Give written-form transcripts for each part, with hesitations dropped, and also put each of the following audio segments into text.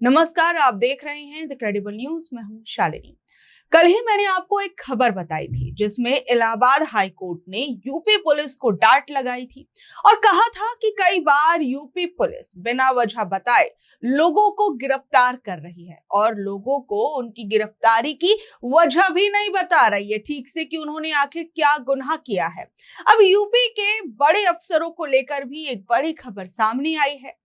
नमस्कार, आप देख रहे हैं द क्रेडिबल न्यूज। मैं हूं शालिनी। कल ही मैंने आपको एक खबर बताई थी जिसमें इलाहाबाद हाई कोर्ट ने यूपी पुलिस को डांट लगाई थी और कहा था कि कई बार यूपी पुलिस बिना वजह बताए लोगों को गिरफ्तार कर रही है और लोगों को उनकी गिरफ्तारी की वजह भी नहीं बता रही है ठीक से कि उन्होंने आखिर क्या गुनाह किया है। अब यूपी के बड़े अफसरों को लेकर भी एक बड़ी खबर सामने आई है।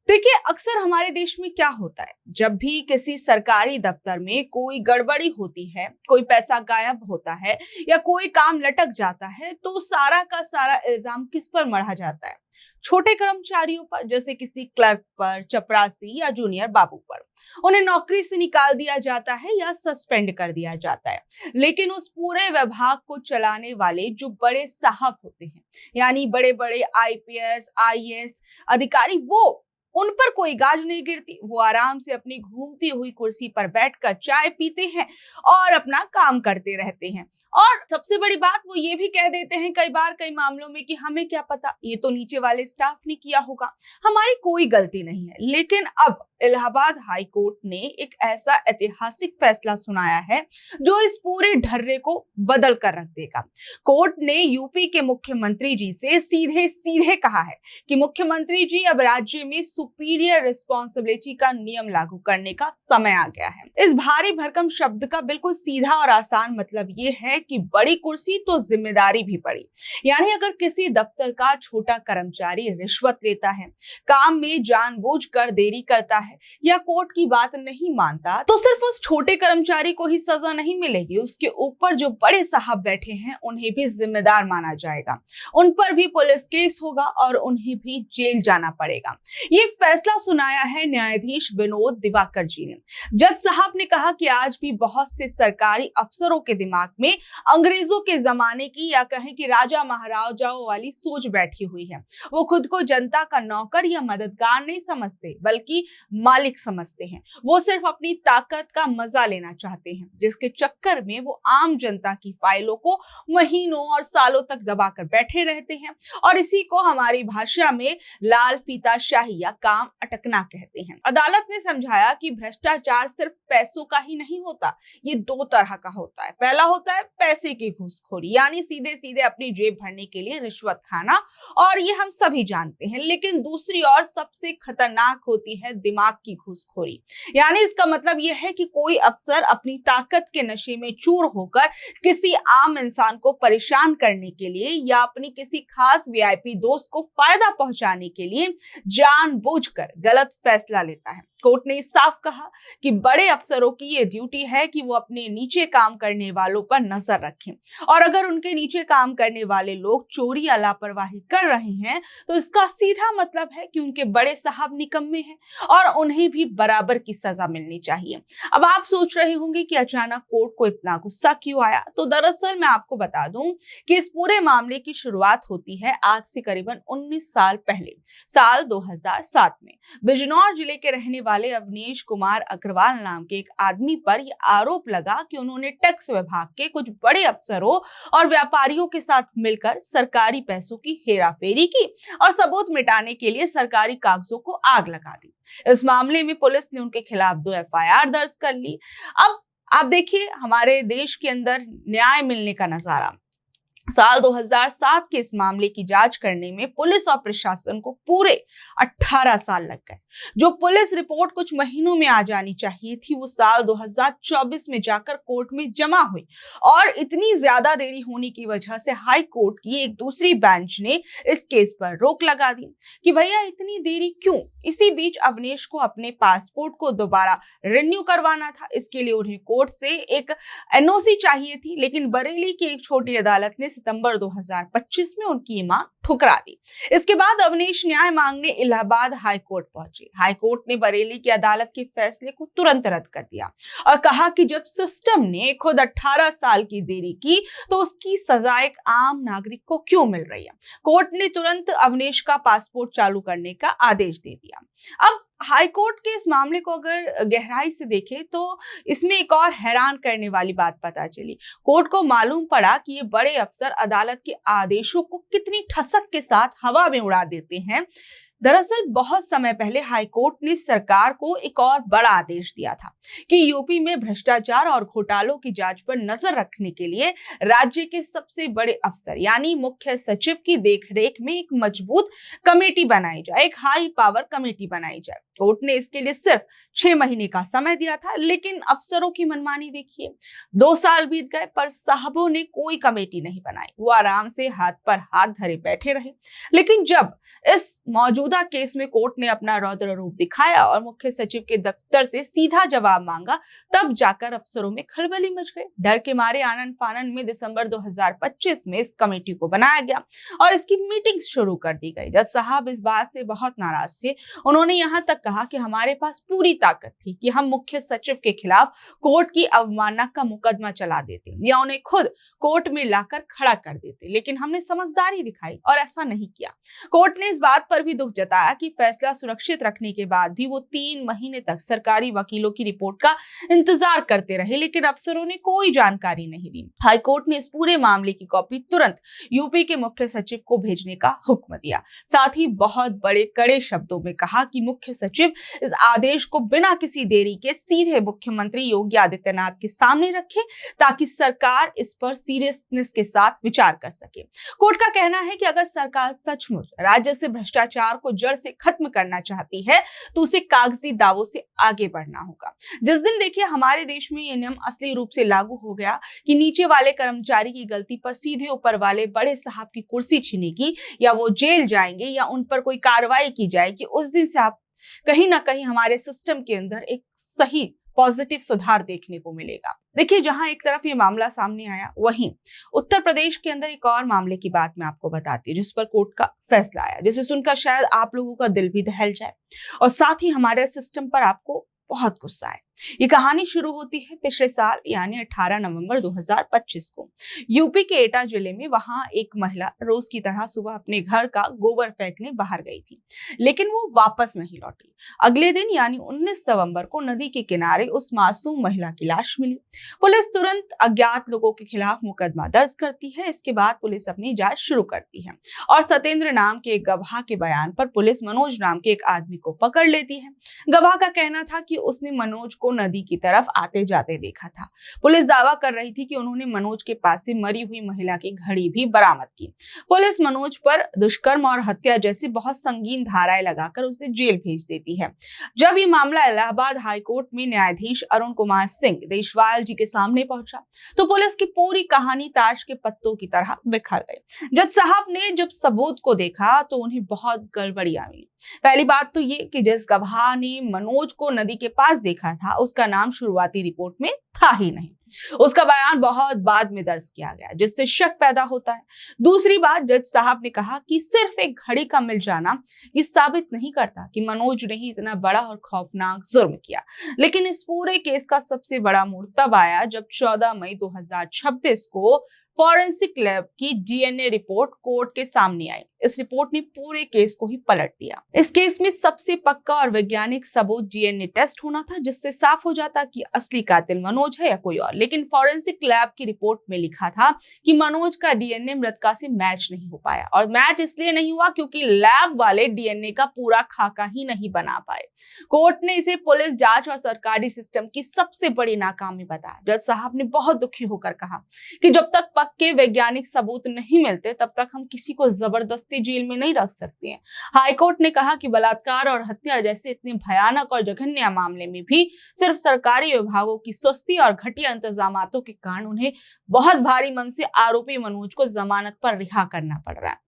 देखिए, अक्सर हमारे देश में क्या होता है, जब भी किसी सरकारी दफ्तर में कोई गड़बड़ी होती है, कोई पैसा गायब होता है या कोई काम लटक जाता है, तो सारा का सारा इल्जाम किस पर मढ़ा जाता है? छोटे कर्मचारियों पर, जैसे किसी क्लर्क पर, चपरासी या जूनियर बाबू पर। उन्हें नौकरी से निकाल दिया जाता है या सस्पेंड कर दिया जाता है। लेकिन उस पूरे विभाग को चलाने वाले जो बड़े साहब होते हैं, यानी बड़े बड़े आईपीएस, आईएएस अधिकारी, वो उन पर कोई गाज नहीं गिरती। वो आराम से अपनी घूमती हुई कुर्सी पर बैठकर चाय पीते हैं और अपना काम करते रहते हैं। और सबसे बड़ी बात, वो ये भी कह देते हैं कई बार कई मामलों में कि हमें क्या पता, ये तो नीचे वाले स्टाफ ने किया होगा, हमारी कोई गलती नहीं है। लेकिन अब इलाहाबाद हाई कोर्ट ने एक ऐसा ऐतिहासिक फैसला सुनाया है जो इस पूरे ढर्रे को बदल कर रख देगा। कोर्ट ने यूपी के मुख्यमंत्री जी से सीधे सीधे कहा है कि मुख्यमंत्री जी, अब राज्य में सुपीरियर रिस्पॉन्सिबिलिटी का नियम लागू करने का समय आ गया है। इस भारी भरकम शब्द का बिल्कुल सीधा और आसान मतलब ये है कि बड़ी कुर्सी तो जिम्मेदारी भी बड़ी। यानी अगर किसी दफ्तर का छोटा कर्मचारी रिश्वत लेता है, काम में जानबूझकर देरी करता है या कोर्ट की बात नहीं मानता, तो सिर्फ उस छोटे कर्मचारी को ही सजा नहीं मिलेगी, उसके ऊपर जो बड़े साहब बैठे हैं उन्हें भी जिम्मेदार माना जाएगा। उन पर भी पुलिस केस होगा और उन्हें भी जेल जाना पड़ेगा। ये फैसला सुनाया है न्यायाधीश विनोद दिवाकर जी ने। जज साहब ने कहा कि आज भी बहुत से सरकारी अफसरों के दिमाग में अंग्रेजों के जमाने की, या कहें कि राजा महाराजाओं वाली सोच बैठी हुई है। वो खुद को जनता का नौकर या मददगार नहीं समझते, बल्कि मालिक समझते हैं। वो सिर्फ अपनी ताकत का मजा लेना चाहते हैं, जिसके चक्कर में वो आम जनता की फाइलों को महीनों और सालों तक दबाकर बैठे रहते हैं। और इसी को हमारी भाषा में लाल फीताशाही या काम अटकना कहते हैं। अदालत ने समझाया कि भ्रष्टाचार सिर्फ पैसों का ही नहीं होता, ये दो तरह का होता है। पहला होता है पैसे की घूसखोरी, यानी सीधे सीधे अपनी जेब भरने के लिए रिश्वत खाना, और ये हम सभी जानते हैं। लेकिन दूसरी और सबसे खतरनाक होती है दिमाग की घूसखोरी। यानी इसका मतलब यह है कि कोई अफसर अपनी ताकत के नशे में चूर होकर किसी आम इंसान को परेशान करने के लिए या अपनी किसी खास वीआईपी दोस्त को फायदा पहुंचाने के लिए जानबूझकर गलत फैसला लेता है। कोर्ट ने साफ कहा कि बड़े अफसरों की ये ड्यूटी है कि वो अपने नीचे काम करने वालों पर नजर रखें, और अगर उनके नीचे काम करने वाले लोग चोरी या लापरवाही कर रहे हैं तो इसका सीधा मतलब है कि उनके बड़े साहब निकम्मे हैं और उन्हें भी बराबर की सजा मिलनी चाहिए। अब आप सोच रहे होंगे कि अचानक कोर्ट को इतना गुस्सा क्यों आया, तो दरअसल मैं आपको बता दूं कि इस पूरे मामले की शुरुआत होती है आज से करीबन 19 साल पहले, साल 2007 में। बिजनौर जिले के रहने वाले अवनीश कुमार अग्रवाल नाम के एक आदमी पर यह आरोप लगा कि उन्होंने टैक्स विभाग के कुछ बड़े अफसरों और व्यापारियों के साथ मिलकर सरकारी पैसों की हेराफेरी की और सबूत मिटाने के लिए सरकारी कागजों को आग लगा दी। इस मामले में पुलिस ने उनके खिलाफ 2 एफआईआर दर्ज कर ली। अब आप देखिए हमारे देश के अंदर न्याय मिलने का नजारा। साल 2007 के इस मामले की जांच करने में पुलिस और प्रशासन को पूरे 18 साल लग गए। जो पुलिस रिपोर्ट कुछ महीनों में आ जानी चाहिए थी, वो साल 2024 में जाकर कोर्ट में जमा हुई, और इतनी ज्यादा देरी होने की वजह से हाई कोर्ट की एक दूसरी बेंच ने इस केस पर रोक लगा दी कि भैया इतनी देरी क्यों। इसी बीच अवनीश को अपने पासपोर्ट को दोबारा रिन्यू करवाना था। इसके लिए उन्हें कोर्ट से एक एनओसी चाहिए थी, लेकिन बरेली की एक छोटी अदालत ने सितंबर 2025 में उनकी मांग ठुकरा दी। इसके बाद अवनीश न्याय मांगने इलाहाबाद हाई कोर्ट पहुंचे। हाई कोर्ट ने बरेली की अदालत के फैसले को तुरंत रद्द कर दिया और कहा कि जब सिस्टम ने खुद 18 साल की देरी की तो उसकी सजा एक आम नागरिक को क्यों मिल रही है। कोर्ट ने तुरंत अवनीश का पासपोर्ट चालू करने का आदेश दे दिया। अब हाई कोर्ट के इस मामले को अगर गहराई से देखें तो इसमें एक और हैरान करने वाली बात पता चली। कोर्ट को मालूम पड़ा कि ये बड़े अफसर अदालत के आदेशों को कितनी ठसक के साथ हवा में उड़ा देते हैं। दरअसल बहुत समय पहले हाईकोर्ट ने सरकार को एक और बड़ा आदेश दिया था कि यूपी में भ्रष्टाचार और घोटालों की जांच पर नजर रखने के लिए राज्य के सबसे बड़े अफसर यानी मुख्य सचिव की देखरेख में एक मजबूत कमेटी बनाई जाए, एक हाई पावर कमेटी बनाई जाए। कोर्ट ने इसके लिए सिर्फ 6 महीने का समय दिया था, लेकिन अफसरों की मनमानी देखिए। 2 साल बीत गए पर साहबों ने कोई कमेटी नहीं बनाई, वो आराम से हाथ पर हाथ धरे बैठे रहे। लेकिन जब इस मौजूदा केस में कोर्ट ने अपना रौद्र रूप दिखाया और मुख्य सचिव के दफ्तर से सीधा जवाब मांगा, तब जाकर अफसरों में खलबली मच गई। डर के मारे आनन फानन में दिसंबर 2025 में इस कमेटी को बनाया गया और इसकी मीटिंग शुरू कर दी गई। जज साहब इस बात से बहुत नाराज थे। उन्होंने यहाँ तक कहा कि हमारे पास पूरी ताकत थी कि हम मुख्य सचिव के खिलाफ कोर्ट की अवमानना का मुकदमा चला देते या उन्हें खुद कोर्ट में लाकर खड़ा कर देते, लेकिन हमने समझदारी दिखाई और ऐसा नहीं किया। कोर्ट ने इस बात पर भी दुख जताया कि फैसला सुरक्षित रखने के बाद भी वो 3 महीने तक सरकारी वकीलों की रिपोर्ट का इंतजार करते रहे, लेकिन अफसरों ने कोई जानकारी नहीं दी। हाईकोर्ट ने इस पूरे मामले की कॉपी तुरंत यूपी के मुख्य सचिव को भेजने का हुक्म दिया। साथ ही बहुत बड़े कड़े शब्दों में कहा कि मुख्य सचिव इस आदेश को बिना किसी देरी के सीधे मुख्यमंत्री योगी आदित्यनाथ के सामने रखे, ताकि सरकार इस पर सीरियसनेस के साथ विचार कर सके। कोर्ट का कहना है कि अगर सरकार सचमुच राज्य से भ्रष्टाचार को जड़ से खत्म करना चाहती है तो उसे कागजी दावों से आगे बढ़ना होगा। जिस दिन देखिए हमारे देश में यह नियम असली रूप से लागू हो गया कि नीचे वाले कर्मचारी की गलती पर सीधे ऊपर वाले बड़े साहब की कुर्सी छीनेगी या वो जेल जाएंगे या उन पर कोई कार्रवाई की जाएगी, उस दिन से आप कहीं ना कहीं हमारे सिस्टम के अंदर एक सही पॉजिटिव सुधार देखने को मिलेगा। देखिए, जहां एक तरफ ये मामला सामने आया, वहीं उत्तर प्रदेश के अंदर एक और मामले की बात मैं आपको बताती हूँ जिस पर कोर्ट का फैसला आया, जिसे सुनकर शायद आप लोगों का दिल भी दहल जाए और साथ ही हमारे सिस्टम पर आपको बहुत गुस्सा आए। ये कहानी शुरू होती है पिछले साल यानी 18 नवंबर 2025 को यूपी के एटा जिले में। वहां एक महिला रोज की तरह सुबह अपने घर का गोबर फेंकने बाहर गई थी, लेकिन वो वापस नहीं लौटी। अगले दिन यानी 19 नवंबर को नदी के किनारे उस मासूम महिला की लाश मिली। पुलिस तुरंत अज्ञात लोगों के खिलाफ मुकदमा दर्ज करती है। इसके बाद पुलिस अपनी जांच शुरू करती है और सत्येंद्र नाम के एक गवाह के बयान पर पुलिस मनोज नाम के एक आदमी को पकड़ लेती है। गवाह का कहना था कि उसने मनोज को नदी की तरफ आते जाते देखा था। पुलिस दावा कर रही थी कि उन्होंने मनोज के पास से मरी हुई महिला की घड़ी भी बरामद की। पुलिस मनोज पर दुष्कर्म और हत्या जैसी बहुत संगीन धाराएं लगाकर उसे जेल भेज देती है। जब ये मामला इलाहाबाद हाईकोर्ट में न्यायाधीश अरुण कुमार सिंह देशवाल जी के सामने पहुंचा तो पुलिस की पूरी कहानी ताश के पत्तों की तरह बिखर गई। जज साहब ने जब सबूत को देखा तो उन्हें बहुत गड़बड़ियां मिली। पहली बात तो ये कि जिस गवाह ने मनोज को नदी के पास देखा था उसका नाम शुरुआती रिपोर्ट में था ही नहीं। उसका बयान बहुत बाद में दर्ज किया गया, जिससे शक पैदा होता है। दूसरी बात, जज साहब ने कहा कि सिर्फ एक घड़ी का मिल जाना ये साबित नहीं करता कि मनोज ने ही इतना बड़ा और खौफनाक जुर्म किया। लेकिन इस पूरे केस का सबसे बड़ा मोड़ तब आया जब 14 मई 2026 को फॉरेंसिक लैब की डीएनए रिपोर्ट कोर्ट के सामने आई। इस रिपोर्ट ने पूरे केस को ही पलट दिया। इस केस में सबसे पक्का और वैज्ञानिक सबूत डीएनए टेस्ट होना था, जिससे साफ हो जाता कि असली कातिल मनोज है या कोई और। लेकिन फॉरेंसिक लैब की रिपोर्ट में लिखा था कि मनोज का डीएनए मृतका से मैच नहीं हो पाया, और मैच इसलिए नहीं हुआ क्योंकि लैब वाले डीएनए का पूरा खाका ही नहीं बना पाए। कोर्ट ने इसे पुलिस जांच और सरकारी सिस्टम की सबसे बड़ी नाकामी बताया। जज साहब ने बहुत दुखी होकर कहा कि जब तक पक्के वैज्ञानिक सबूत नहीं मिलते तब तक हम किसी को जबरदस्ती जेल में नहीं रख सकते हैं। हाईकोर्ट ने कहा कि बलात्कार और हत्या जैसे इतने भयानक और जघन्य मामले में भी सिर्फ सरकारी विभागों की सुस्ती और घटिया इंतजामातों के कारण उन्हें बहुत भारी मन से आरोपी मनोज को जमानत पर रिहा करना पड़ रहा है।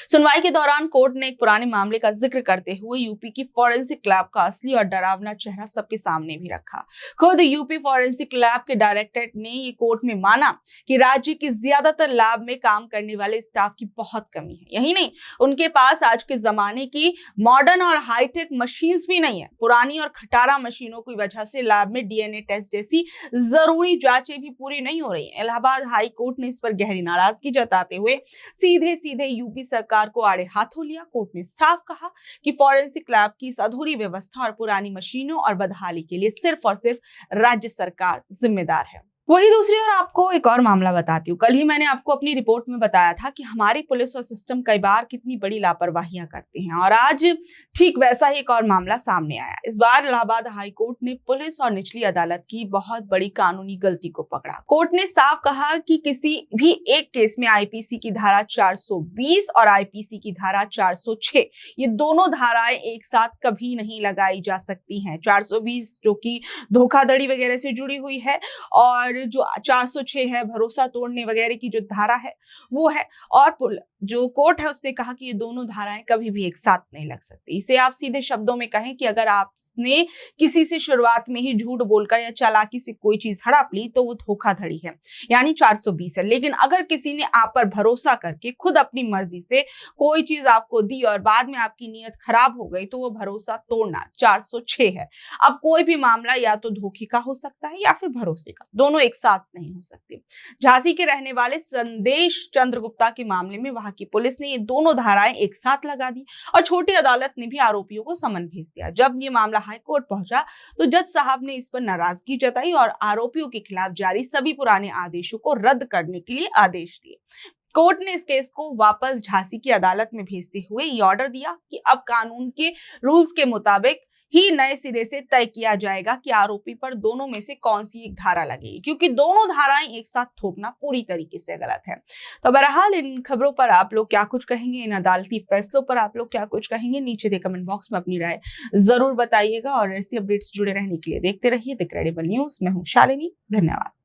सुनवाई के दौरान कोर्ट ने एक पुराने मामले का जिक्र करते हुए यूपी की फॉरेंसिक लैब का असली और डरावना चेहरा सबके सामने भी रखा। खुद यूपी फॉरेंसिक लैब के डायरेक्टर ने ये कोर्ट में माना कि राज्य की ज्यादातर लैब में काम करने वाले स्टाफ की बहुत कमी है। यही नहीं, उनके पास आज के जमाने की मॉडर्न और हाईटेक मशीन्स भी नहीं है। पुरानी और खटारा मशीनों की वजह से लैब में डीएनए टेस्ट जैसी जरूरी जांचें भी पूरी नहीं हो रही। इलाहाबाद हाई कोर्ट ने इस पर गहरी नाराजगी जताते हुए सीधे यूपी सरकार को आड़े हाथों लिया। कोर्ट ने साफ कहा कि फॉरेंसिक लैब की इस अधूरी व्यवस्था और पुरानी मशीनों और बदहाली के लिए सिर्फ और सिर्फ राज्य सरकार जिम्मेदार है। वही दूसरी ओर आपको एक और मामला बताती हूँ। कल ही मैंने आपको अपनी रिपोर्ट में बताया था कि हमारी पुलिस और सिस्टम कई बार कितनी बड़ी लापरवाहियां करते हैं, और आज ठीक वैसा ही एक और मामला सामने आया। इस बार इलाहाबाद हाई कोर्ट ने पुलिस और निचली अदालत की बहुत बड़ी कानूनी गलती को पकड़ा। कोर्ट ने साफ कहा कि किसी भी एक केस में आईपीसी की धारा 420 और आईपीसी की धारा 406, ये दोनों धाराएं एक साथ कभी नहीं लगाई जा सकती हैं। 420 जो कि धोखाधड़ी वगैरह से जुड़ी हुई है, और जो 406 है भरोसा तोड़ने वगैरह की जो धारा है वो है। और जो कोर्ट है उसने कहा कि ये दोनों धाराएं कभी भी एक साथ नहीं लग सकती। इसे आप सीधे शब्दों में कहें कि अगर आपने किसी से शुरुआत में ही झूठ बोलकर या चालाकी से कोई चीज हड़प ली तो वो धोखाधड़ी है, यानी 420 है। लेकिन अगर किसी ने आप पर भरोसा करके खुद अपनी मर्जी से कोई चीज आपको दी और बाद में आपकी नीयत खराब हो गई तो वो भरोसा तोड़ना 406 है। अब कोई भी मामला या तो धोखे का हो सकता है या फिर भरोसे का, दोनों एक साथ नहीं हो सकते। झांसी के रहने वाले संदेश चंद्रगुप्ता के मामले में वहां की पुलिस ने ये दोनों धाराएं एक साथ लगा दी और छोटी अदालत ने भी आरोपियों को समन भेज दिया। जब ये मामला हाईकोर्ट पहुंचा तो जज साहब ने इस पर नाराजगी जताई और आरोपियों के खिलाफ जारी सभी पुराने आदेशों को रद्द करने के लिए आदेश दिए। कोर्ट ने इस केस को वापस झांसी की अदालत में भेजते हुए ये ऑर्डर दिया कि अब कानून के रूल्स के मुताबिक ही नए सिरे से तय किया जाएगा कि आरोपी पर दोनों में से कौन सी एक धारा लगेगी, क्योंकि दोनों धाराएं एक साथ थोपना पूरी तरीके से गलत है। तो बहरहाल इन खबरों पर आप लोग क्या कुछ कहेंगे, इन अदालती फैसलों पर आप लोग क्या कुछ कहेंगे, नीचे दे कमेंट बॉक्स में अपनी राय जरूर बताइएगा। और ऐसी अपडेट्स जुड़े रहने के लिए देखते रहिए द क्रेडिबल न्यूज। मैं हूं शालिनी, धन्यवाद।